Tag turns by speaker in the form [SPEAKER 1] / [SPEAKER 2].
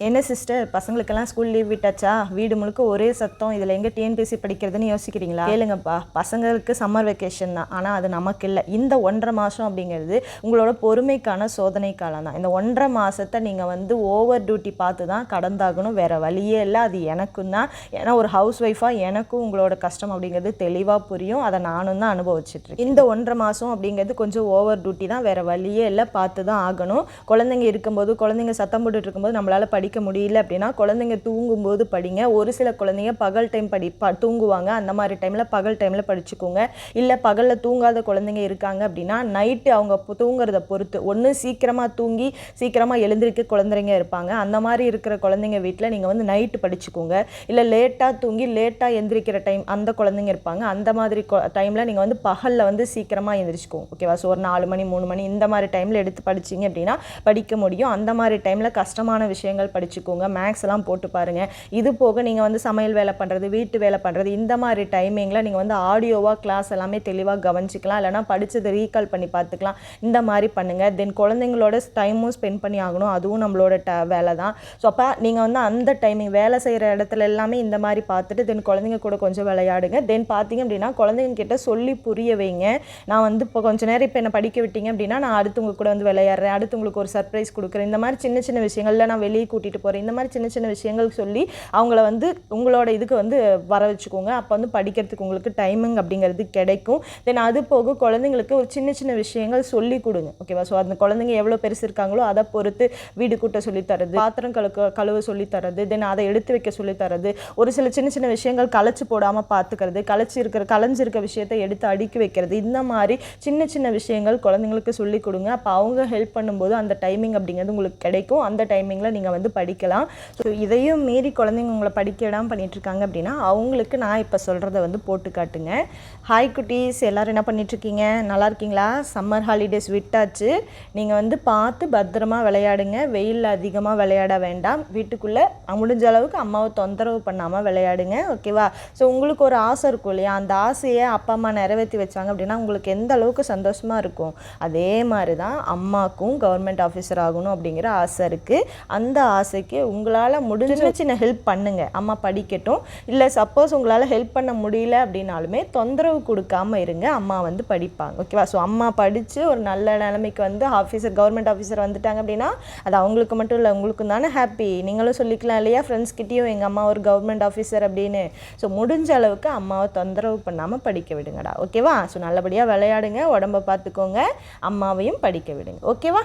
[SPEAKER 1] என்ன சிஸ்டர், பசங்களுக்கெல்லாம் school leave விட்டாச்சா? வீடு முழுக்க ஒரே சத்தம், இதில் எங்கே டிஎன்பிஎஸ்சி படிக்கிறதுன்னு யோசிக்கிறீங்களா? கேளுங்கப்பா, பசங்களுக்கு சம்மர் வெக்கேஷன் தான், ஆனால் அது நமக்கு இல்லை. இந்த 1.5 மாதம் அப்படிங்கிறது உங்களோட பொறுமைக்கான சோதனை காலம் தான். இந்த 1.5 மாதத்தை நீங்கள் வந்து ஓவர் டியூட்டி பார்த்து தான் கடந்தாகணும், வேறு வழியே இல்லை. அது எனக்கும் தான், ஏன்னா ஒரு ஹவுஸ் ஒய்ஃபாக எனக்கும் உங்களோட கஷ்டம் அப்படிங்கிறது தெளிவாக புரியும். அதை நானும் தான் அனுபவிச்சுட்ருக்கேன். இந்த 1.5 மாதம் அப்படிங்கிறது கொஞ்சம் ஓவர் டியூட்டி தான், வேறு வழியே இல்லை, பார்த்து தான் ஆகணும். குழந்தைங்க இருக்கும்போது, குழந்தைங்க சத்தம் போட்டுட்டு இருக்கும்போது நம்மளால் படிக்க முடியல அப்படின்னா குழந்தைங்க தூங்கும்போது படிங்க. ஒரு சில குழந்தைங்க பகல் டைம் தூங்குவாங்க, அந்த மாதிரி டைமில் பகல் டைமில் படிச்சுக்கோங்க. இல்லை பகலில் தூங்காத குழந்தைங்க இருக்காங்க அப்படின்னா நைட்டு அவங்க தூங்குறத பொறுத்து, ஒன்று சீக்கிரமாக தூங்கி சீக்கிரமாக எழுந்திருக்க குழந்தைங்க இருப்பாங்க, அந்த மாதிரி இருக்கிற குழந்தைங்க வீட்டில் நீங்கள் வந்து நைட்டு படிச்சுக்கோங்க. இல்லை லேட்டாக தூங்கி லேட்டாக எந்திரிக்கிற டைம் அந்த குழந்தைங்க இருப்பாங்க, அந்த மாதிரி டைமில் நீங்கள் வந்து பகலில் வந்து சீக்கிரமாக எழுந்திரிச்சிக்கோங்க. ஓகேவா? ஸோ ஒரு 4 மணி 3 மணி இந்த மாதிரி டைமில் எடுத்து படிச்சிங்க அப்படின்னா படிக்க முடியும். அந்த மாதிரி டைமில் கஷ்டமான விஷயங்கள் படிச்சுக்கோங்க. மேக்ஸ் எல்லாம் போட்டு பாருங்கள். இது போக நீங்கள் வந்து சமையல் வேலை பண்ணுறது, வீட்டு வேலை பண்ணுறது, இந்த மாதிரி டைமிங்கில் நீங்கள் வந்து ஆடியோவாக கிளாஸ் எல்லாமே தெளிவாக கவனிச்சிக்கலாம். இல்லைனா படித்ததை ரீகால் பண்ணி பார்த்துக்கலாம். இந்த மாதிரி பண்ணுங்கள். தென் குழந்தைங்களோட டைமும் ஸ்பெண்ட் பண்ணி ஆகணும், அதுவும் நம்மளோட வேலை தான். ஸோ அப்போ நீங்கள் வந்து அந்த டைமிங் வேலை செய்கிற இடத்துல எல்லாமே இந்த மாதிரி பார்த்துட்டு தென் குழந்தைங்க கூட கொஞ்சம் விளையாடுங்க. தென் பார்த்தீங்க அப்படின்னா குழந்தைங்க கிட்ட சொல்லி புரிய வைங்க. நான் வந்து இப்போ கொஞ்சம் நேரம் இப்போ என்ன படிக்க விட்டீங்க அப்படின்னா நான் அடுத்து உங்க கூட வந்து விளையாடுறேன், அடுத்து உங்களுக்கு ஒரு சர்ப்ரைஸ் கொடுக்குறேன், இந்த மாதிரி சின்ன சின்ன விஷயங்கள்ல நான் வெளியே கூட்டிகிட்டு போகிறேன், இந்த மாதிரி சின்ன சின்ன விஷயங்கள் சொல்லி அவங்கள வந்து உங்களோட இதுக்கு வந்து வர வச்சுக்கோங்க. அப்போ வந்து படிக்கிறதுக்கு உங்களுக்கு டைமிங் அப்படிங்கிறது கிடைக்கும். தென் அது போக குழந்தைங்களுக்கு ஒரு சின்ன சின்ன விஷயங்கள் சொல்லி கொடுங்க. ஓகேவா? ஸோ அந்த குழந்தைங்க எவ்வளோ பெருசு இருக்காங்களோ அதை பொறுத்து வீடு கூட்ட சொல்லித்தரது, பாத்திரம் கழுவ சொல்லித்தரது, தென் அதை எடுத்து வைக்க சொல்லித்தரது, ஒரு சில சின்ன சின்ன விஷயங்கள் களைச்சி போடாமல் பார்த்துக்கிறது, களைஞ்சிருக்க விஷயத்தை எடுத்து அடுக்கி வைக்கிறது, இந்த மாதிரி சின்ன சின்ன விஷயங்கள் குழந்தைங்களுக்கு சொல்லி கொடுங்க. அப்போ அவங்க ஹெல்ப் பண்ணும்போது அந்த டைமிங் அப்படிங்கிறது உங்களுக்கு கிடைக்கும். அந்த டைமிங்கில் நீங்கள் வந்து படிக்கலாம். ஸோ இதையும் மீறி குழந்தைங்க உங்களை படிக்க விடாமல் பண்ணிகிட்ருக்காங்க அப்படின்னா அவங்களுக்கு நான் இப்போ சொல்கிறத வந்து போட்டு காட்டுங்க. ஹாய் குட்டீஸ், எல்லோரும் என்ன பண்ணிகிட்ருக்கீங்க? நல்லா இருக்கீங்களா? சம்மர் ஹாலிடேஸ் விட்டாச்சு. நீங்கள் வந்து பார்த்து பத்திரமா விளையாடுங்க. வெயிலில் அதிகமாக விளையாட வேண்டாம். வீட்டுக்குள்ளே முடிஞ்ச அளவுக்கு அம்மாவை தொந்தரவு பண்ணாமல் விளையாடுங்க. ஓகேவா? ஸோ உங்களுக்கு ஒரு ஆசை இருக்கும் இல்லையா? அந்த ஆசையை அப்பா அம்மா நிறைவேற்றி வச்சாங்க அப்படின்னா உங்களுக்கு எந்த அளவுக்கு சந்தோஷமாக இருக்கும். அதே மாதிரி தான் அம்மாவுக்கும் கவர்மெண்ட் ஆஃபீஸர் ஆகணும் அப்படிங்கிற ஆசை இருக்குது. அந்த ஆசைக்கு உங்களால் முடிஞ்ச சின்ன ஹெல்ப் பண்ணுங்கள். அம்மா படிக்கட்டும். இல்லை சப்போஸ் உங்களால் ஹெல்ப் பண்ண முடியல அப்படின்னாலுமே தொந்தரவு கொடுக்காமல் இருங்க, அம்மா வந்து படிப்பாங்க. ஓகேவா? ஸோ அம்மா படித்து ஒரு நல்ல நிலைமைக்கு வந்து கவர்மெண்ட் ஆஃபீஸர் வந்துட்டாங்க அப்படின்னா அது அவங்களுக்கு மட்டும் இல்லை, உங்களுக்கும் தானே ஹாப்பி. நீங்களும் சொல்லிக்கலாம் இல்லையா ஃப்ரெண்ட்ஸ்கிட்டையும் எங்கள் அம்மா ஒரு கவர்மெண்ட் ஆஃபீஸர் அப்படின்னு. ஸோ முடிஞ்ச அளவுக்கு அம்மாவை தொந்தரவு பண்ணாமல் படிக்க விடுங்கடா. ஓகேவா? ஸோ நல்லபடியாக விளையாடுங்க, உடம்பை பார்த்துக்கோங்க, அம்மாவையும் படிக்க விடுங்க. ஓகேவா?